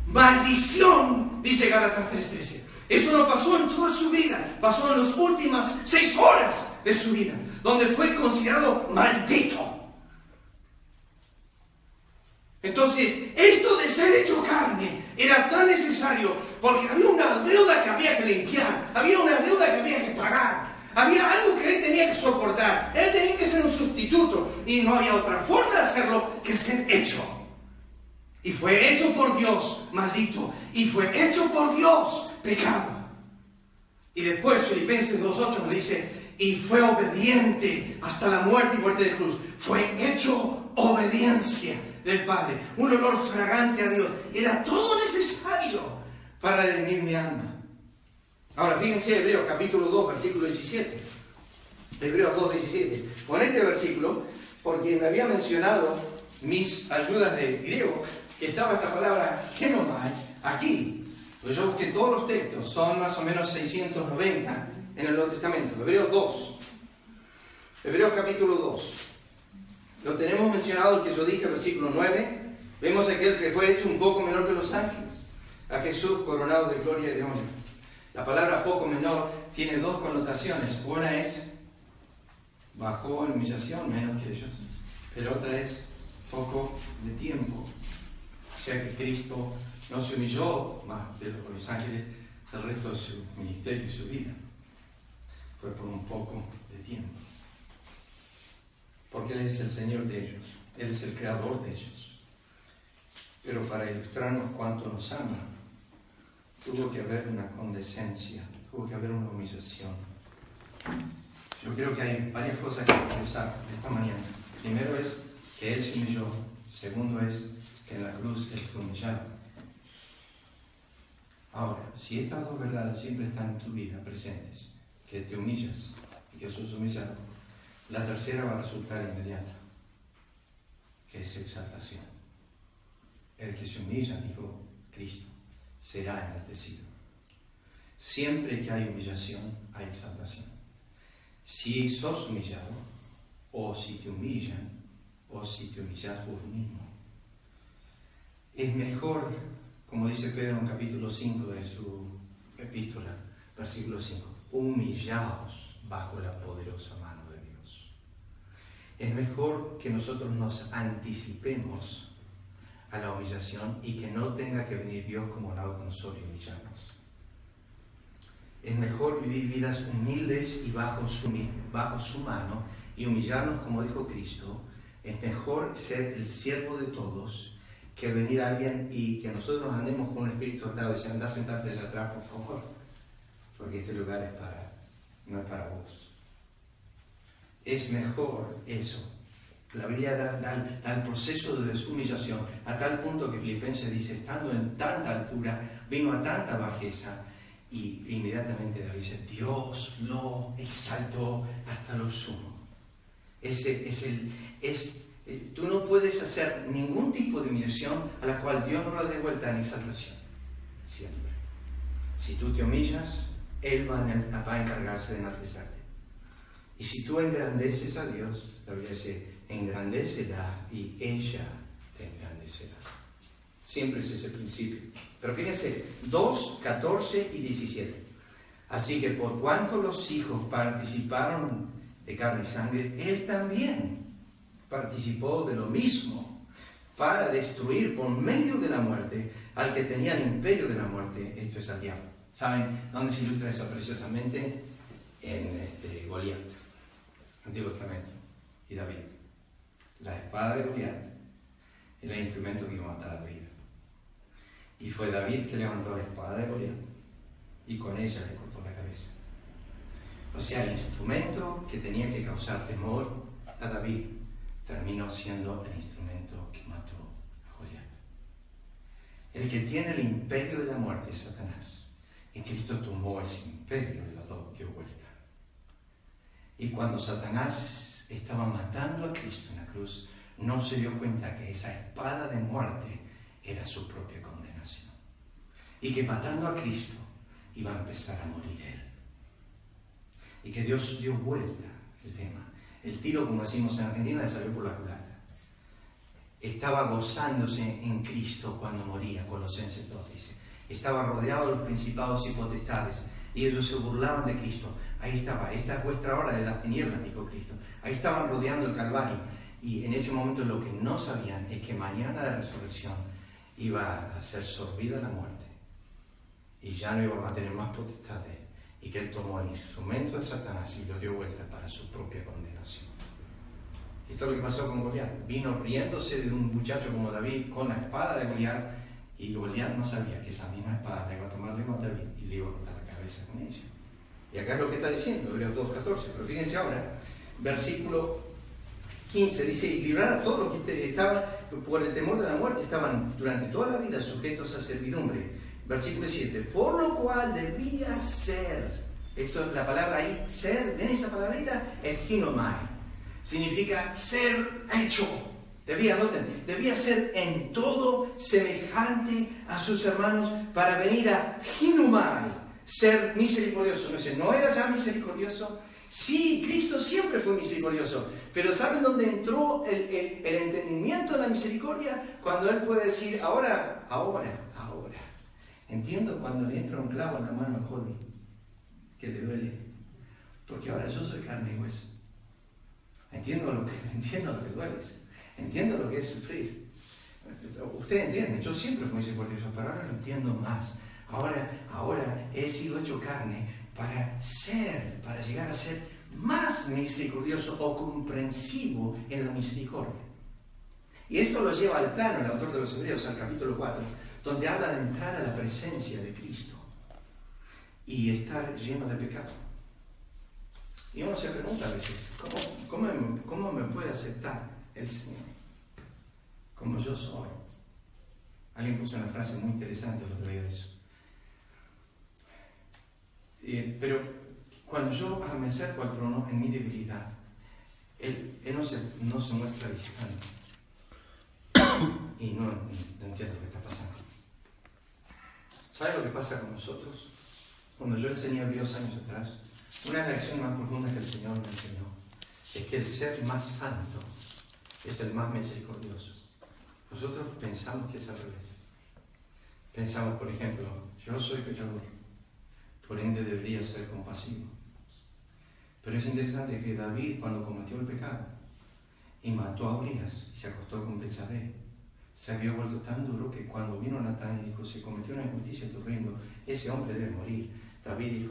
maldición, dice Gálatas 3:13. Eso no pasó en toda su vida, pasó en las últimas 6 horas de su vida, donde fue considerado maldito. Entonces, esto de ser hecho carne era tan necesario porque había una deuda que había que limpiar, había una deuda que había que pagar, había algo que él tenía que soportar, él tenía que ser un sustituto y no había otra forma de hacerlo que ser hecho. Y fue hecho por Dios, maldito, y fue hecho por Dios, pecado. Y después Filipenses 2:8 nos dice, y fue obediente hasta la muerte y muerte de cruz. Fue hecho obediencia del Padre, un olor fragante a Dios. Era todo necesario para redimir mi alma. Ahora fíjense Hebreos capítulo 2, versículo 17. Hebreos 2, 17. Con este versículo, porque me había mencionado mis ayudas de griego, que estaba esta palabra genomai aquí. Pues yo busqué todos los textos, son más o menos 690 en el Nuevo Testamento. Hebreos 2. Hebreos capítulo 2. Lo tenemos mencionado, el que yo dije, versículo 9. Vemos aquel que fue hecho un poco menor que los ángeles, a Jesús coronado de gloria y de honra. La palabra poco menor tiene 2 connotaciones. Una es bajó en humillación, menos que ellos. Pero otra es poco de tiempo. O sea que Cristo no se humilló más de los ángeles el resto de su ministerio y su vida. Fue por un poco de tiempo. Porque Él es el Señor de ellos. Él es el creador de ellos. Pero para ilustrarnos cuánto nos ama, tuvo que haber una condescencia, tuvo que haber una humillación. Yo creo que hay varias cosas que pensar esta mañana. Primero es que Él se humilló. Segundo es que en la cruz Él fue humillado. Ahora, si estas 2 verdades siempre están en tu vida presentes, que te humillas y que sos humillado, la tercera va a resultar inmediata, que es exaltación. El que se humilla, dijo Cristo, será enaltecido. Siempre que hay humillación, hay exaltación. Si sos humillado, o si te humillan, o si te humillas vos mismo, es mejor, como dice Pedro en capítulo 5 de su epístola, versículo 5, humillaos bajo la poderosa mano de Dios. Es mejor que nosotros nos anticipemos a la humillación y que no tenga que venir Dios como Nabucodonosor y humillarnos. Es mejor vivir vidas humildes y bajo su mano y humillarnos como dijo Cristo. Es mejor ser el siervo de todos que venir a alguien y que nosotros nos andemos con un espíritu atado y decir, anda a sentarte allá atrás, por favor, porque este lugar no es para vos. Es mejor eso. La Biblia da el proceso de deshumillación a tal punto que Filipenses dice, estando en tanta altura, vino a tanta bajeza, y inmediatamente David dice, Dios lo exaltó hasta lo sumo. Tú no puedes hacer ningún tipo de humillación a la cual Dios no la dé vuelta en exaltación. Siempre. Si tú te humillas, Él va a encargarse de enaltecerte. Y si tú engrandeces a Dios, la Biblia dice, engrandécela y ella te engrandecerá. Siempre es ese principio. Pero fíjense, 2, 14 y 17. Así que por cuanto los hijos participaron de carne y sangre, Él también participó de lo mismo para destruir por medio de la muerte al que tenía el imperio de la muerte, esto es al diablo. ¿Saben dónde se ilustra eso preciosamente? En Goliat, Antiguo Testamento, y David. La espada de Goliat era el instrumento que iba a matar a David. Y fue David que levantó la espada de Goliat y con ella le cortó la cabeza. O sea, el instrumento que tenía que causar temor a David terminó siendo el instrumento que mató a Goliat. El que tiene el imperio de la muerte es Satanás. Y Cristo tomó ese imperio y lo dio vuelta. Y cuando Satanás estaba matando a Cristo en la cruz, no se dio cuenta que esa espada de muerte era su propia condenación. Y que matando a Cristo iba a empezar a morir él. Y que Dios dio vuelta el tema. El tiro, como decimos en Argentina, le salió por la culata. Estaba gozándose en Cristo cuando moría, Colosenses 2 dice. estaba rodeado de los principados y potestades, y ellos se burlaban de Cristo. Ahí estaba, esta es vuestra hora de las tinieblas, dijo Cristo. Ahí estaban rodeando el Calvario, y en ese momento lo que no sabían es que mañana de resurrección iba a ser sorbida la muerte, y ya no iba a tener más potestad de él, y que él tomó el instrumento de Satanás y lo dio vuelta para su propia condenación. Esto es lo que pasó con Goliat. Vino riéndose de un muchacho como David con la espada de Goliat, y Goliat no sabía que esa misma espada la iba a tomar a David y le iba a cortar la cabeza con ella. Y acá es lo que está diciendo, Hebreos 2:14. Pero fíjense ahora, versículo 15 dice: y librar a todos los que estaban por el temor de la muerte, estaban durante toda la vida sujetos a servidumbre. Versículo 7, por lo cual debía ser, esto es la palabra ahí, ser, ¿ven esa palabrita? Es ginomai, significa ser hecho. Debía ser en todo semejante a sus hermanos para venir a ginomai, ser misericordioso. No era ya misericordioso. Sí, Cristo siempre fue misericordioso, pero ¿saben dónde entró el entendimiento de la misericordia? Cuando Él puede decir, ahora. Entiendo cuando le entra un clavo en la mano a Colby, que le duele, porque ahora yo soy carne y hueso. Entiendo lo que duele, entiendo lo que es sufrir. Ustedes entienden, yo siempre fui misericordioso, pero ahora lo entiendo más. Ahora he sido hecho carne para llegar a ser más misericordioso o comprensivo en la misericordia. Y esto lo lleva al plano, el autor de los Hebreos, al capítulo 4, donde habla de entrar a la presencia de Cristo y estar lleno de pecado. Y uno se pregunta a veces, ¿cómo me puede aceptar el Señor como yo soy? Alguien puso una frase muy interesante el otro día de eso. Pero cuando yo me acerco al trono en mi debilidad, Él no se muestra distante. Y no entiendo lo que está pasando. ¿Sabe lo que pasa con nosotros? Cuando yo enseñé a Dios años atrás, una de las lecciones más profundas que el Señor me enseñó es que el ser más santo es el más misericordioso. Nosotros pensamos que es al revés. Pensamos, por ejemplo, yo soy pecador, por ende debería ser compasivo. Pero es interesante que David, cuando cometió el pecado y mató a Urias y se acostó con Betsabé, se había vuelto tan duro que cuando vino Natán y dijo, se cometió una injusticia en tu reino, ese hombre debe morir. David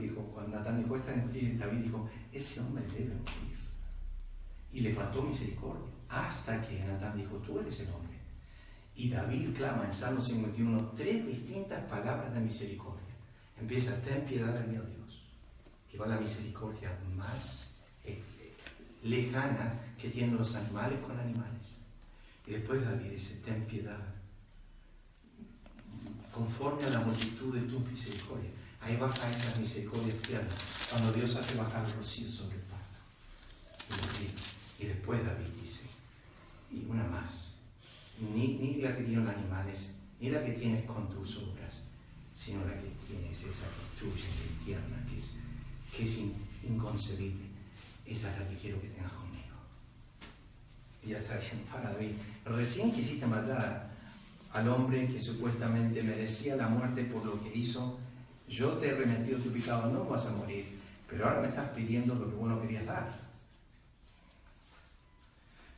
dijo, cuando Natán dijo esta injusticia, David dijo, ese hombre debe morir. Y le faltó misericordia, hasta que Natán dijo, tú eres el hombre. Y David clama en Salmo 51 3 distintas palabras de misericordia. Empieza, ten piedad de mí, oh Dios. Y va la misericordia más lejana que tienen los animales con animales. Y después David dice, ten piedad, conforme a la multitud de tu misericordia. Ahí baja esa misericordia tierna, cuando Dios hace bajar el rocío sobre el pasto. Y después David dice, y una más, ni la que tienen animales, ni la que tienes con tus obras, sino la que tienes esa que es tuya, que es tierna, que es inconcebible. Esa es la que quiero que tengas conmigo. Y ya está diciendo para David, recién quisiste matar al hombre que supuestamente merecía la muerte por lo que hizo. Yo te he remitido tu pecado, no vas a morir, pero ahora me estás pidiendo lo que vos no querías dar.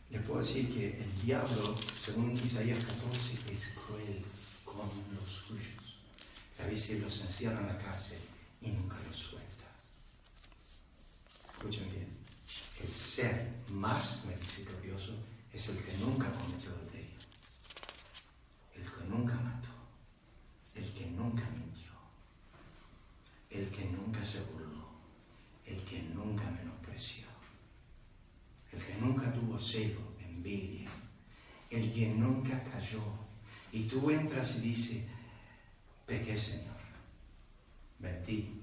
Les puedo decir que el diablo, según Isaías 14, es cruel con los suyos. A veces los encierra en la cárcel y nunca los suelta. Escuchen bien, el ser más misericordioso es el que nunca cometió adulterio, el que nunca mató, el que nunca mintió, el que nunca se burló, el que nunca menospreció, el que nunca tuvo celo, envidia, el que nunca cayó. Y tú entras y dices, pequé, Señor, mentí,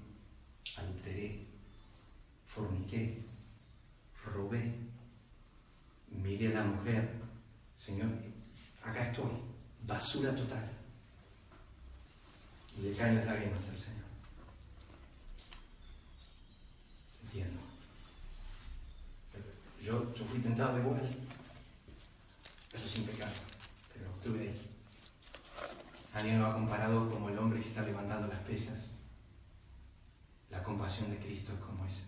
adulteré, forniqué, robé, miré a la mujer, Señor, acá estoy, basura total. Y le caen las lágrimas al Señor. Entiendo. Yo fui tentado igual, pero sin pecado, pero estuve ahí. Alguien lo ha comparado como el hombre que está levantando las pesas. La compasión de Cristo es como esa.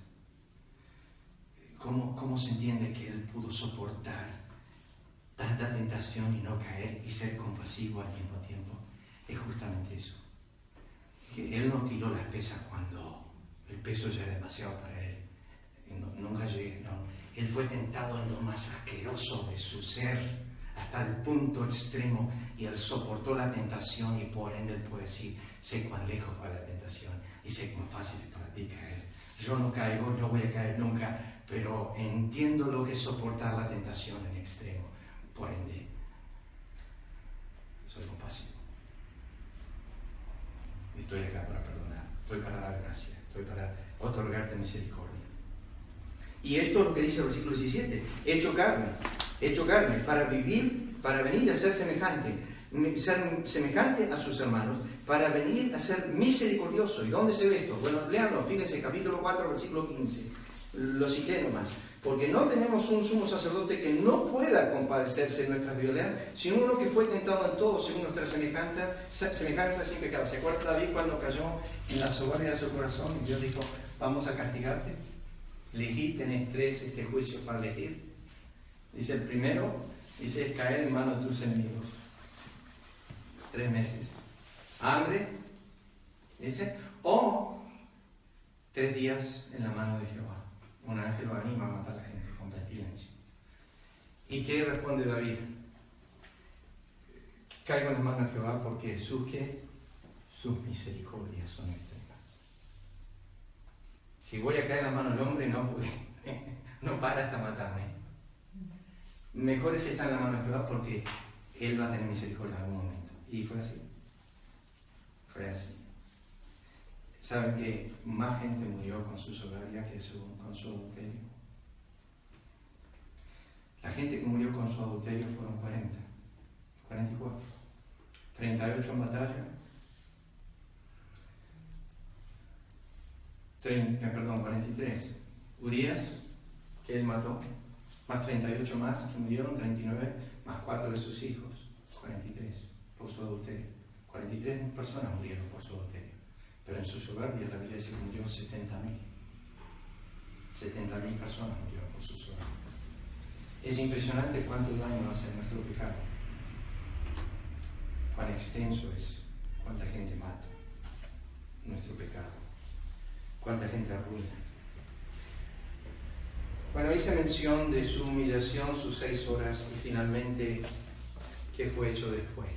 ¿Cómo se entiende que Él pudo soportar tanta tentación y no caer y ser compasivo al mismo tiempo? Es justamente eso. Que Él no tiró las pesas cuando el peso ya era demasiado para Él. Nunca llegué, no. Él fue tentado en lo más asqueroso de su ser, hasta el punto extremo, y Él soportó la tentación, y por ende Él puede decir: sé cuán lejos va la tentación y sé cuán fácil es para ti caer. Yo no caigo, no voy a caer nunca, pero entiendo lo que es soportar la tentación en extremo. Por ende, soy compasivo. Estoy acá para perdonar, estoy para dar gracia, estoy para otorgarte misericordia. Y esto es lo que dice el versículo 17: hecho carne, para vivir, para venir a ser semejante a sus hermanos, para venir a ser misericordioso. ¿Y dónde se ve esto? Bueno, léanlo, fíjense, capítulo 4, versículo 15. Lo cité nomás. Porque no tenemos un sumo sacerdote que no pueda compadecerse de nuestras violencias, sino uno que fue tentado en todo según nuestra semejanza sin pecado. ¿Se acuerda David cuando cayó en la soberbia de su corazón y Dios dijo: vamos a castigarte? Elegí, tenés 3 juicios para elegir. Dice el primero, dice: es caer en manos de tus enemigos. 3 meses. Hambre, dice, o 3 días en la mano de Jehová. Un ángel lo anima a matar a la gente con pestilencia. ¿Y qué responde David? Caigo en las manos de Jehová porque sus misericordias son extremas. Si voy a caer en las manos del hombre, no para hasta matarme. Mejor es estar en las manos de Jehová porque Él va a tener misericordia en algún momento. Y fue así. Fue así. ¿Saben que más gente murió con su soberbia que con su adulterio? La gente que murió con su adulterio fueron 44. 38 en batalla. 43. Urías, que él mató, más 38 más que murieron, 39, más 4 de sus hijos, 43 por su adulterio. 43 personas murieron por su adulterio. Pero en su soberbia la Biblia dice que murió 70.000. 70.000 personas murieron por su soberbia. Es impresionante cuánto daño hace nuestro pecado. Cuán extenso es, cuánta gente mata nuestro pecado, cuánta gente arruina. Bueno, hice mención de su humillación, sus 6 horas, y finalmente, ¿qué fue hecho después?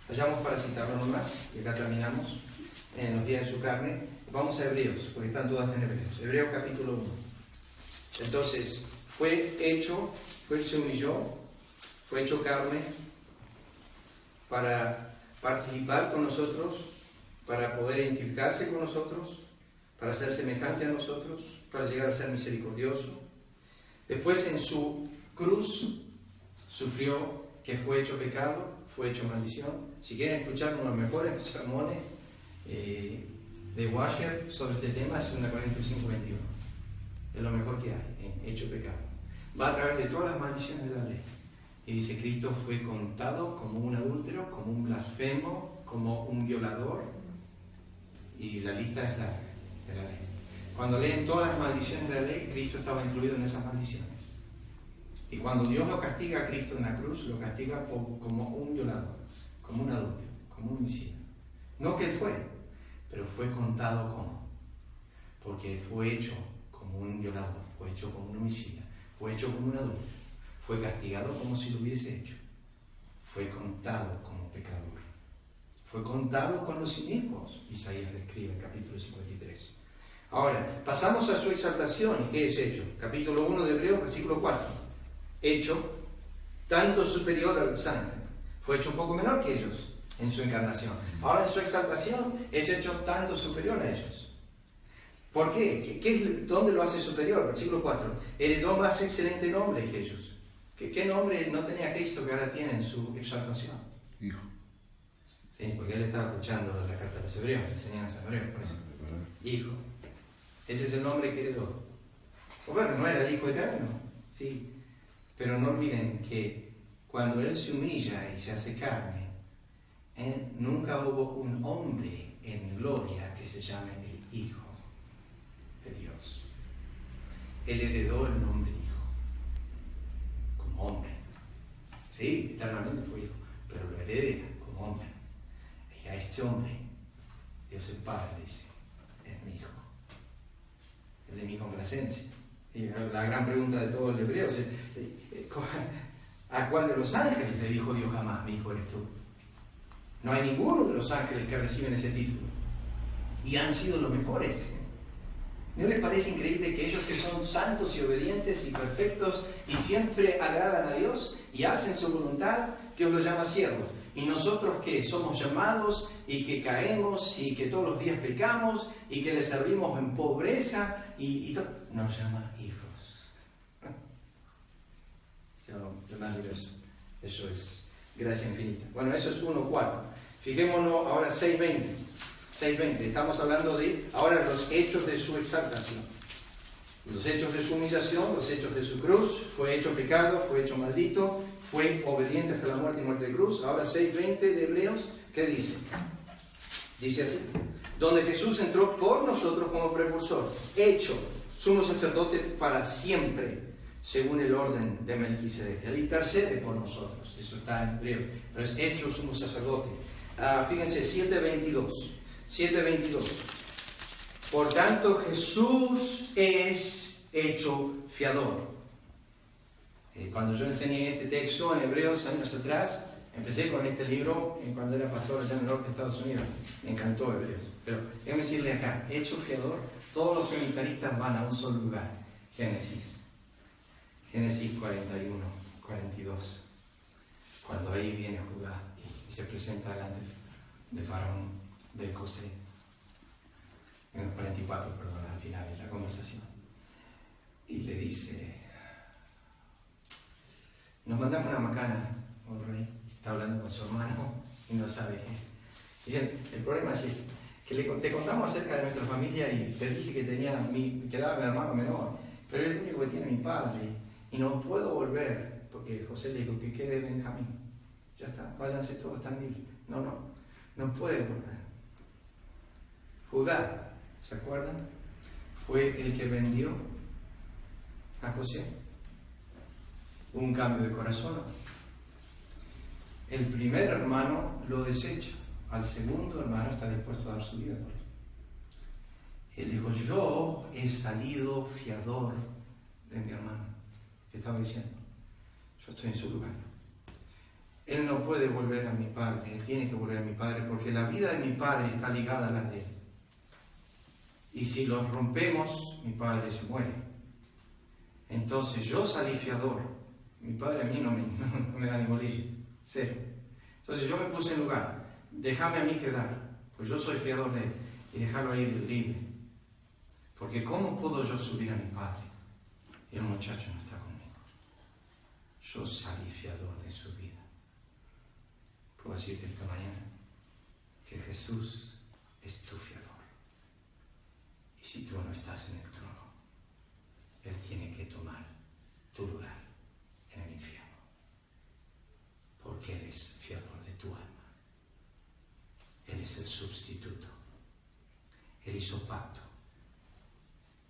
Vayamos para citarlo nomás, y acá terminamos. En los días de su carne, vamos a Hebreos, porque están todas en Hebreos. Hebreos capítulo 1. Entonces, se humilló, fue hecho carne para participar con nosotros, para poder identificarse con nosotros, para ser semejante a nosotros, para llegar a ser misericordioso. Después en su cruz sufrió, que fue hecho pecado, fue hecho maldición. Si quieren escuchar uno de los mejores sermones de Washer sobre este tema, es 2 Corintios 5:21. Es lo mejor que hay, hecho pecado. Va a través de todas las maldiciones de la ley. Y dice: Cristo fue contado como un adúltero, como un blasfemo, como un violador. Y la lista es larga de la ley. Cuando leen todas las maldiciones de la ley, Cristo estaba incluido en esas maldiciones. Y cuando Dios lo castiga a Cristo en la cruz, lo castiga como un violador, como un adúltero, como un homicida. No que él fue, pero fue contado como. Porque fue hecho como un violador, fue hecho como un homicida, fue hecho como un adúltero, fue castigado como si lo hubiese hecho, fue contado como pecador, fue contado con los inicuos. Isaías describe en capítulo 53. Ahora, pasamos a su exaltación. ¿Y qué es hecho? Capítulo 1 de Hebreos, versículo 4. Hecho tanto superior a los ángeles. Fue hecho un poco menor que ellos en su encarnación. Ahora en su exaltación es hecho tanto superior a ellos. ¿Por qué? ¿Dónde lo hace superior? Versículo 4. Heredó más excelente nombre que ellos. ¿Qué nombre no tenía Cristo que ahora tiene en su exaltación? Hijo. Sí, porque él estaba escuchando la carta de los hebreos, la enseñanza de hebreos, por eso. Hijo. Ese es el nombre que heredó. Bueno, no era el Hijo eterno, sí. Pero no olviden que cuando Él se humilla y se hace carne, Nunca hubo un hombre en gloria que se llame el Hijo de Dios. Él heredó el nombre Hijo como hombre. Sí, eternamente fue Hijo, pero lo hereda como hombre. Y a este hombre, Dios el Padre dice, es mi Hijo. Es de mi complacencia. Y la gran pregunta de todos los hebreos es, ¿a cuál de los ángeles le dijo Dios jamás, mi Hijo eres tú? No hay ninguno de los ángeles que reciben ese título. Y han sido los mejores. ¿No les parece increíble que ellos que son santos y obedientes y perfectos y siempre agradan a Dios y hacen su voluntad, Dios los llama siervos? Y nosotros que somos llamados y que caemos y que todos los días pecamos y que le servimos en pobreza y nos llama hijos. Yo más digo eso. Eso es gracia infinita. Bueno, eso es 1.4. Fijémonos ahora 6.20. 6.20. Estamos hablando de ahora los hechos de su exaltación. Los hechos de su humillación, los hechos de su cruz. Fue hecho pecado, fue hecho maldito, fue obediente hasta la muerte y muerte de cruz. Ahora 6.20 de Hebreos, ¿qué dice? Dice así: donde Jesús entró por nosotros como precursor, hecho sumo sacerdote para siempre, según el orden de Melquisedec. Él intercede por nosotros. Eso está en Hebreos. Pero es hecho sumo sacerdote. Fíjense, 7.22. 7.22. Por tanto, Jesús es hecho fiador. Cuando yo enseñé este texto en Hebreos años atrás, empecé con este libro cuando era pastor allá en el norte de Estados Unidos. Me encantó Hebreos. Pero déjame decirle acá, hecho fiador, todos los comentaristas van a un solo lugar: Génesis 41, 42. Cuando ahí viene Judá y se presenta delante de Faraón, de José. En el 44, perdón, al final de la conversación. Y le dice: nos mandamos una macana, oh rey. Está hablando con su hermano y no sabe qué es. Dicen, el problema es este, que te contamos acerca de nuestra familia y te dije que quedaba mi hermano menor, pero es el único que tiene mi padre y no puedo volver, porque José le dijo que quede Benjamín. Ya está, váyanse todos, están libres. No puede volver. Judá, ¿se acuerdan? Fue el que vendió a José. Hubo un cambio de corazón. El primer hermano lo desecha. Al segundo hermano está dispuesto a dar su vida por él. Él dijo: yo he salido fiador de mi hermano. ¿Qué estaba diciendo? Yo estoy en su lugar. Él no puede volver a mi padre. Él tiene que volver a mi padre porque la vida de mi padre está ligada a la de él. Y si los rompemos, mi padre se muere. Entonces yo salí fiador. Mi padre a mí no me da ni bolilla. Cero. Entonces yo me puse en lugar. Déjame a mí quedar, pues yo soy fiador de él. Y dejarlo ahí libre. Porque ¿cómo puedo yo subir a mi padre? Y el muchacho no está conmigo. Yo salí fiador de su vida. Puedo decirte esta mañana que Jesús es tu fiador. Y si tú no estás en el trono, Él tiene que tomar tu lugar en el infierno. Porque Él es fiador de tu alma. Él es el sustituto. Él hizo pacto.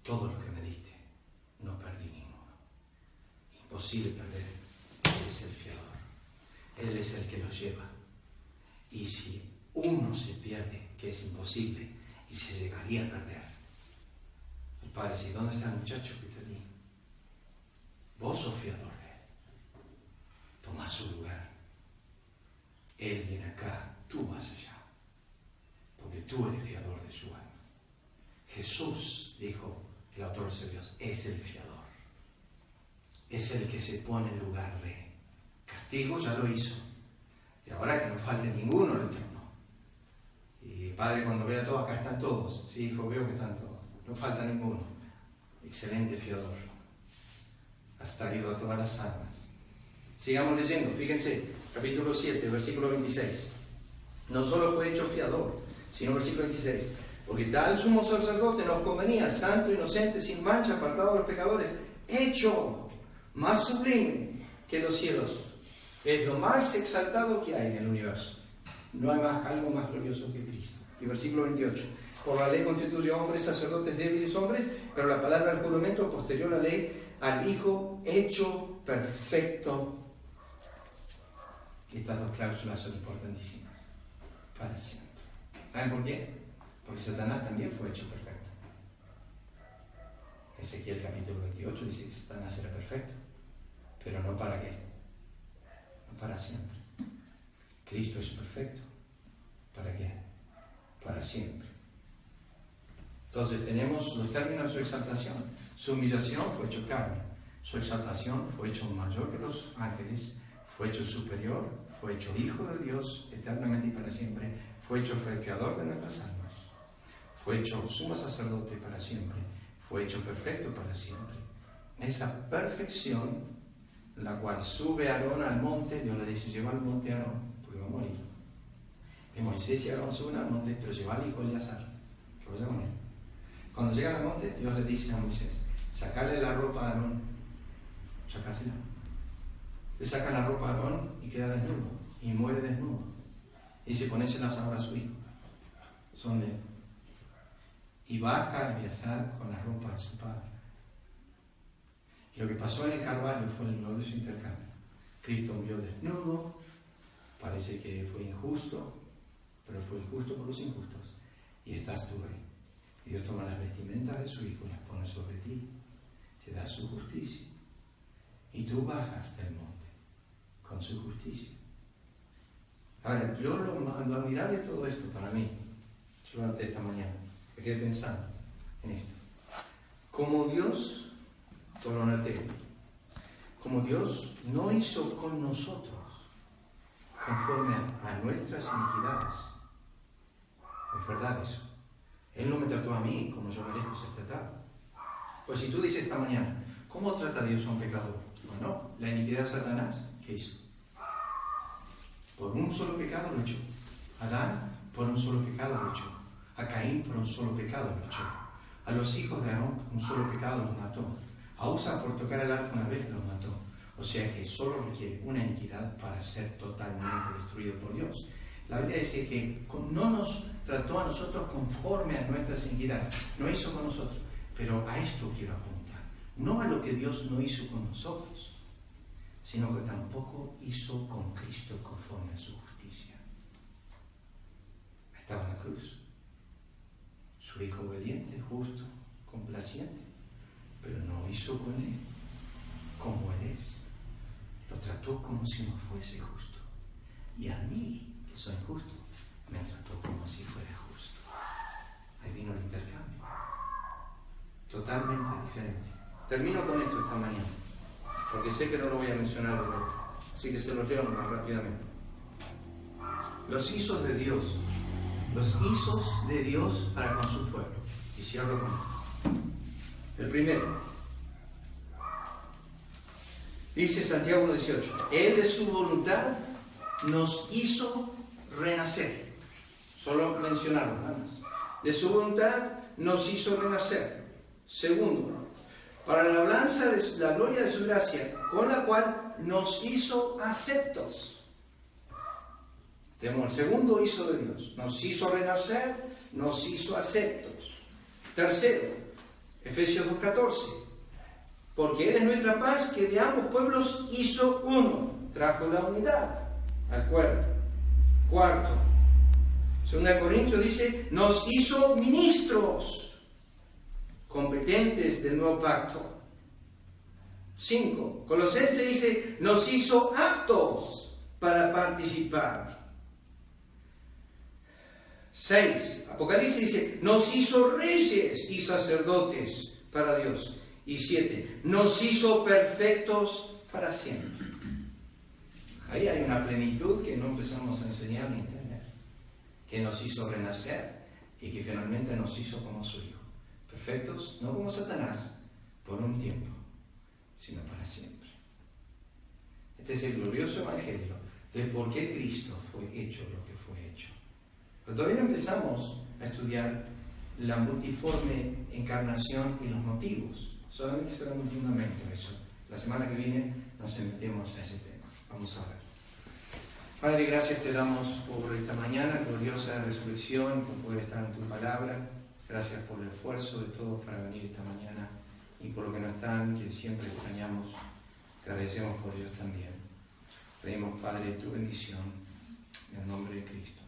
Todo lo que me diste, no perdí ninguno. Imposible perder. Él es el fiador. Él es el que los lleva. Y si uno se pierde, que es imposible, y se llegaría a perder, el Padre dice: ¿dónde está el muchacho que te di? Vos sos fiador de él. Toma su lugar. Él viene acá, tú vas allá. Porque tú eres fiador de su alma. Jesús, dijo el autor de Hebreos, es el fiador. Es el que se pone en lugar de castigo, ya lo hizo. Y ahora que no falte ninguno en el trono. Y Padre, cuando vea todo, acá están todos. Sí, hijo, veo que están todos. No falta ninguno. Excelente fiador. Has traído a todas las almas. Sigamos leyendo. Fíjense, capítulo 7, versículo 26. No solo fue hecho fiador, sino versículo 26. Porque tal sumo sacerdote nos convenía, santo, inocente, sin mancha, apartado de los pecadores, hecho más sublime que los cielos. Es lo más exaltado que hay en el universo. No hay algo más glorioso que Cristo. Y versículo 28. Por la ley constituye a hombres, sacerdotes, débiles hombres, pero la palabra del juramento posterior a la ley, al Hijo hecho perfecto. Y estas dos cláusulas son importantísimas para siempre. ¿Saben por qué? Porque Satanás también fue hecho perfecto. Ezequiel capítulo 28 dice que Satanás era perfecto, pero no para qué, no para siempre. Cristo es perfecto. ¿Para qué? Para siempre. Entonces tenemos los términos de su exaltación. Su humillación fue hecho carne. Su exaltación fue hecho mayor que los ángeles, fue hecho superior, fue hecho hijo de Dios eternamente y para siempre, fue hecho creador de nuestras almas, fue hecho sumo sacerdote para siempre, fue hecho perfecto para siempre. Esa perfección, la cual sube Aarón al monte, Dios le dice, lleva al monte a Aarón, porque va a morir. Y Moisés y Aarón suben al monte, pero lleva al hijo Eleazar, que vaya con él. Cuando llegan al monte, Dios le dice a Moisés, sacarle la ropa a Aarón, sacásela. Le saca la ropa a Aarón y queda desnudo, y muere desnudo. Y dice, ponésela ahora a su hijo, son de él. Y baja a Eleazar con la ropa de su padre. Y lo que pasó en el Calvario fue el glorioso intercambio. Cristo murió desnudo, parece que fue injusto, pero fue injusto por los injustos. Y estás tú ahí. Y Dios toma las vestimentas de su hijo y las pone sobre ti, te da su justicia. Y tú bajas del monte con su justicia. Ahora, yo lo admirable de todo esto para mí, yo lo noté esta mañana, me quedé pensando en esto. Como Dios, todo lo noté, como Dios no hizo con nosotros conforme a nuestras iniquidades. Es verdad eso. Él no me trató a mí como yo merezco ser tratado. Pues si tú dices esta mañana, ¿cómo trata Dios a un pecador? Bueno, la iniquidad de Satanás, ¿qué hizo? Por un solo pecado lo echó. Adán, por un solo pecado lo echó. A Caín, por un solo pecado lo echó. A los hijos de Aarón, un solo pecado los mató. A Usa, por tocar el arca una vez, los mató. O sea que solo requiere una iniquidad para ser totalmente destruido por Dios. La Biblia dice que no nos trató a nosotros conforme a nuestras iniquidades. No hizo con nosotros. Pero a esto quiero apuntar. No a lo que Dios no hizo con nosotros, sino que tampoco hizo con Cristo conforme a su justicia. Estaba en la cruz. Su hijo obediente, justo, complaciente, pero no hizo con él como él es. Lo trató como si no fuese justo. Y a mí, que soy justo, me trató como si fuera justo. Ahí vino el intercambio. Totalmente diferente. Termino con esto esta mañana, porque sé que no lo voy a mencionar de vuelta, así que se los leo más rápidamente. Los hisos de Dios para con su pueblo. Y cierro con esto. El primero, dice Santiago 1:18, Él de su voluntad nos hizo renacer. Solo mencionarlo nada más. De su voluntad nos hizo renacer. Segundo, para la alabanza de la gloria de su gracia, con la cual nos hizo aceptos. Tenemos el segundo hizo de Dios. Nos hizo renacer, nos hizo aceptos. Tercero, Efesios 2:14. Porque Él es nuestra paz, que de ambos pueblos hizo uno. Trajo la unidad al cuerpo. Cuarto, 2 Corintios dice, nos hizo ministros competentes del nuevo pacto. 5. Colosenses dice, nos hizo aptos para participar. 6. Apocalipsis dice, nos hizo reyes y sacerdotes para Dios. Y 7. Nos hizo perfectos para siempre. Ahí hay una plenitud que no empezamos a enseñar ni entender. Que nos hizo renacer y que finalmente nos hizo como su Hijo. Perfectos, no como Satanás, por un tiempo, sino para siempre. Este es el glorioso evangelio de por qué Cristo fue hecho lo que fue hecho. Pero todavía no empezamos a estudiar la multiforme encarnación y los motivos. Solamente será un fundamento eso. La semana que viene nos metemos a ese tema. Vamos a ver. Padre, gracias te damos por esta mañana, gloriosa resurrección, por poder estar en tu palabra. Gracias por el esfuerzo de todos para venir esta mañana y por lo que no están, que siempre extrañamos. Te agradecemos por ellos también. Pedimos, Padre, tu bendición en el nombre de Cristo.